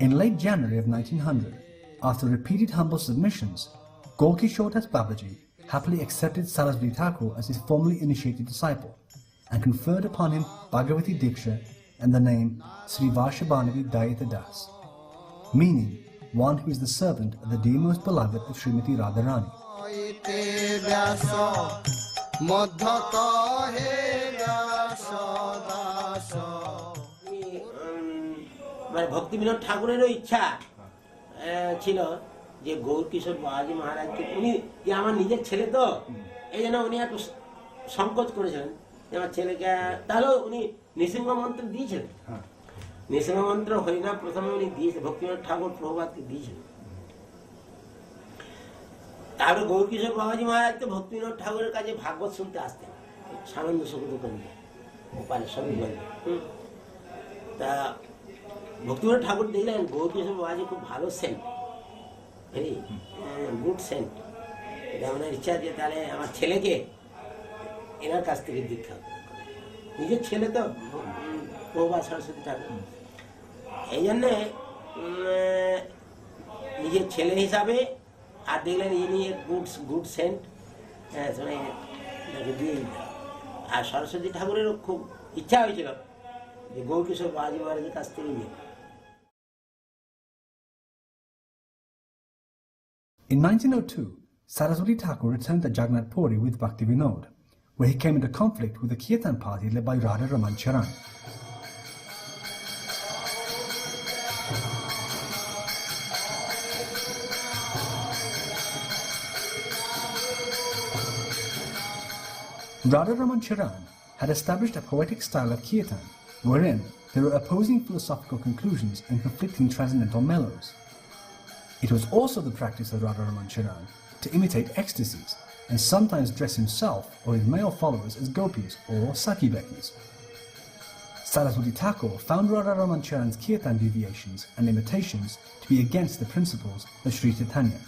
In late January of 1900, after repeated humble submissions, Golkishore Das Babaji happily accepted Saraswati Thakur as his formally initiated disciple and conferred upon him Bhagavati Diksha and the name Sri Vashabhanavi Dayita Das, meaning one who is the servant of the dear most beloved of Srimati Radharani. Bhaktivinod ঠাকুরেরও ইচ্ছা ছিল যে গৌরকিশোর বাবাজি মহারাজকে উনি যে আমার নিজের ছেলে তো এই জন্য উনি একটু সংকোচ করেছিলেন যে আমার ছেলেকে, তাহলেও উনি নৃসিংহ মন্ত্র দিয়েছিলেন। নৃসিংহ মন্ত্র হরিনাম প্রথমে উনি দিয়েছেন, ভক্তিবিনোদ ঠাকুর প্রভুপাদকে দিয়েছিলেন। তারপরে গৌরকিশোর বাবাজি মহারাজ তো ভক্তিবিনোদ ঠাকুরের কাছে ভাগবত শুনতে আসতেন, সানন্দ সুখদুকন্দে গোপালের সবই বলতেন। তা ভক্তিবিনোদ ঠাকুর দেখলেন গৌরকিশোর বাবাজি খুব ভালো সেন্ট, ভেরি গুড সেন্ট, ওনার ইচ্ছা যে তাহলে আমার ছেলেকে এনার কাছ থেকে দীক্ষা, নিজের ছেলে তো প্রভুপাদ সরস্বতী ঠাকুর, এই জন্যে নিজের ছেলে হিসাবে আর দেখলেন ইনি গুড সেন্ট, দিয়ে দিলেন। আর সরস্বতী ঠাকুরেরও খুব ইচ্ছা হয়েছিল যে গৌরকিশোর বাবাজি মহারাজের কাছ থেকে নিয়ে। In 1902, Saraswati Thakur returned to Jagannath Puri with Bhaktivinod, where he came into conflict with the Kirtan party led by Radha Raman Charan. Radha Raman Charan had established a poetic style of Kirtan, wherein there were opposing philosophical conclusions and conflicting transcendental mellows. It was also the practice of Radha Raman Charan to imitate ecstasies and sometimes dress himself or his male followers as gopis or sakibekis. Saraswati Thakur found Radha Raman Charan's Kirtan deviations and imitations to be against the principles of Sri Chaitanya.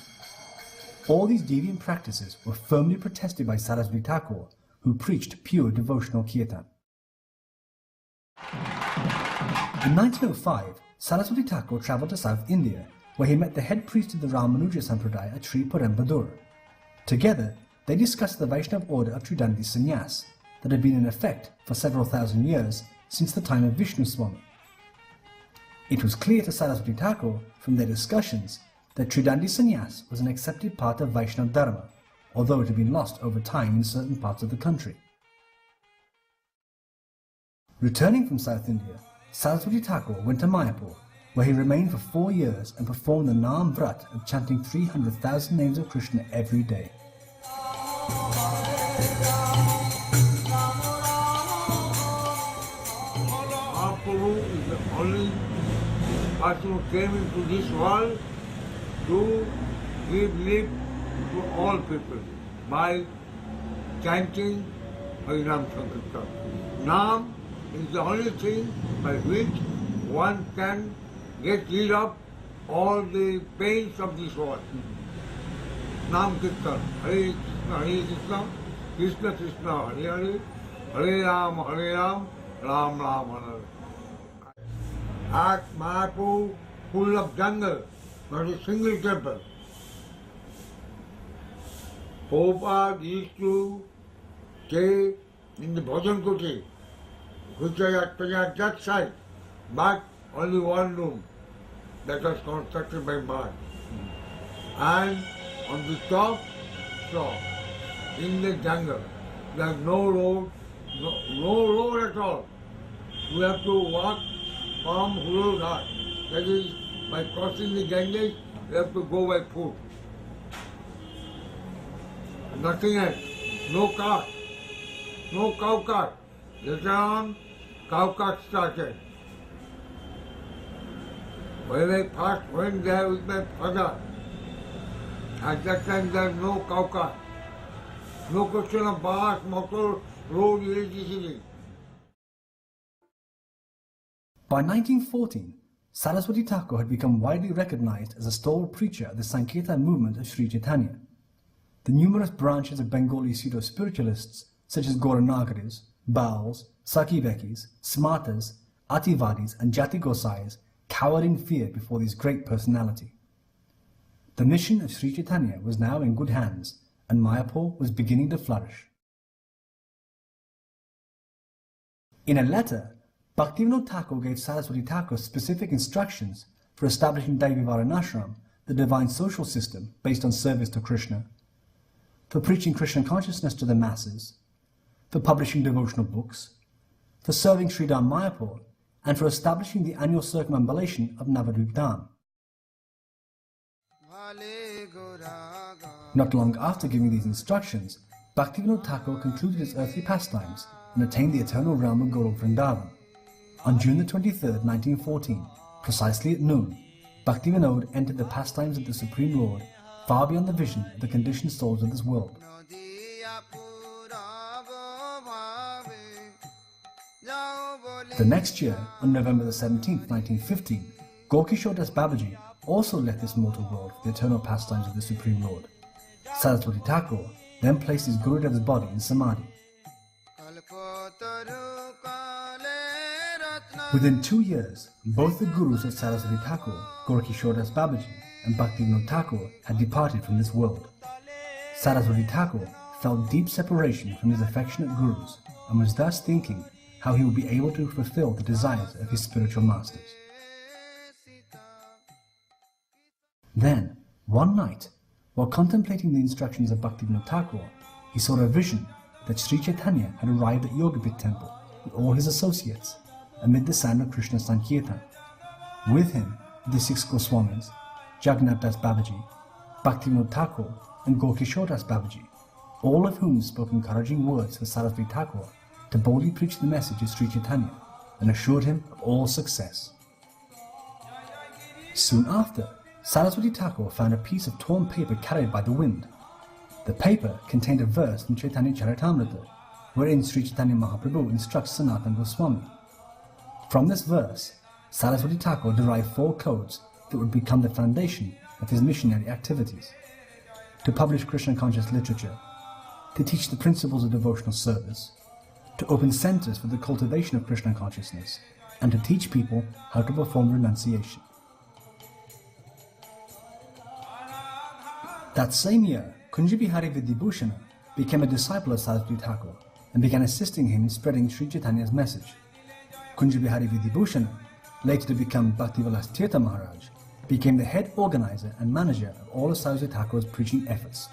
All these deviant practices were firmly protested by Saraswati Thakur, who preached pure devotional Kirtan. In 1905, Saraswati Thakur travelled to South India, where he met the head priest of the Ramanuja Sampradaya at Sri Perembadur. Together, they discussed the Vaishnava order of Tridandi Sannyas that had been in effect for several thousand years since the time of Vishnu Swami. It was clear to Saraswati Thakur from their discussions that Tridandi Sannyas was an accepted part of Vaishnava Dharma, although it had been lost over time in certain parts of the country. Returning from South India, Saraswati Thakur went to Mayapur, where he remained for 4 years and performed the Naam Vrat of chanting 300,000 names of Krishna every day. Mahaprabhu is the only person who came into this world to give life to all people by chanting Harinam Sankirtan. Naam is the only thing by which one can get rid of all the pains of this world. Naam Kirtan, Hare Krishna, Krishna Krishna, Hare Hare, Hare Ram, Ram Ram, Hare. At Mayapur, full of jungle, not a single temple. Prabhupada used to stay in the Bhajan Kuti, which is at that side, but only one room that was constructed by mud. And on the top floor, in the jungle, there is no road, no road at all. We have to walk from Huloghat, that is, by crossing the Ganges, we have to go by foot. Nothing else, no cart, no cow cart. Later on, cow cart started. When I first went there with my father, at that time there was no cow cart, no question of bus, motor, road, electricity. By 1914, Saraswati Thakur had become widely recognized as a stalwart preacher of the Sankirtan movement of Sri Chaitanya. The numerous branches of Bengali pseudo-spiritualists such as Gauranagaris, Bals, Sakibekis, Smartas, Ativadis and Jati Gosais cowered in fear before this great personality. The mission of Sri Chaitanya was now in good hands, and Mayapur was beginning to flourish. In a letter, Bhaktivinoda Thakur gave Saraswati Thakur specific instructions for establishing Devi Varanashram, the divine social system based on service to Krishna, for preaching Krishna consciousness to the masses, for publishing devotional books, for serving Sri Dham Mayapur, and for establishing the annual circumambulation of Navadvip Dham. Not long after giving these instructions, Bhaktivinoda Thakur concluded his earthly pastimes and attained the eternal realm of Golok Vrindavan. On June the 23rd, 1914, precisely at noon, Bhaktivinoda entered the pastimes of the Supreme Lord far beyond the vision of the conditioned souls of this world. The next year, on November the 17th, 1915, Gaurkishore Das Babaji also left this mortal world for the eternal pastimes of the Supreme Lord. Saraswati Thakur then placed his Gurudev's body in Samadhi. Within 2 years, both the Gurus of Saraswati Thakur, Gaurkishore Das Babaji and Bhaktivinoda Thakur had departed from this world. Saraswati Thakur felt deep separation from his affectionate Gurus and was thus thinking how he would be able to fulfill the desires of his spiritual masters. Then, one night, while contemplating the instructions of Bhaktivinoda Thakur, he saw a vision that Sri Chaitanya had arrived at Yogapith temple with all his associates amid the sound of Krishna's Sankirtan. With him, the 6 Goswamis, Jagannath Das Babaji, Bhaktivinoda Thakur and Gaurkishore Das Babaji, all of whom spoke encouraging words for Saraswati Thakur to boldly preach the message of Sri Chaitanya and assured him of all success. Soon after, Saraswati Thakur found a piece of torn paper carried by the wind. The paper contained a verse from Chaitanya Charitamrita, wherein Sri Chaitanya Mahaprabhu instructs Sanatana Goswami. From this verse, Saraswati Thakur derived 4 codes that would become the foundation of his missionary activities: to publish Krishna conscious literature, to teach the principles of devotional service, to open centers for the cultivation of Krishna consciousness, and to teach people how to perform renunciation. That same year, Kunja Bihari Vidyabhushana became a disciple of Saraswati Thakur and began assisting him in spreading Sri Chaitanya's message. Kunja Bihari Vidyabhushana, later to become Bhaktivilas Tirtha Maharaj, became the head organizer and manager of all of Saraswati Thakur's preaching efforts.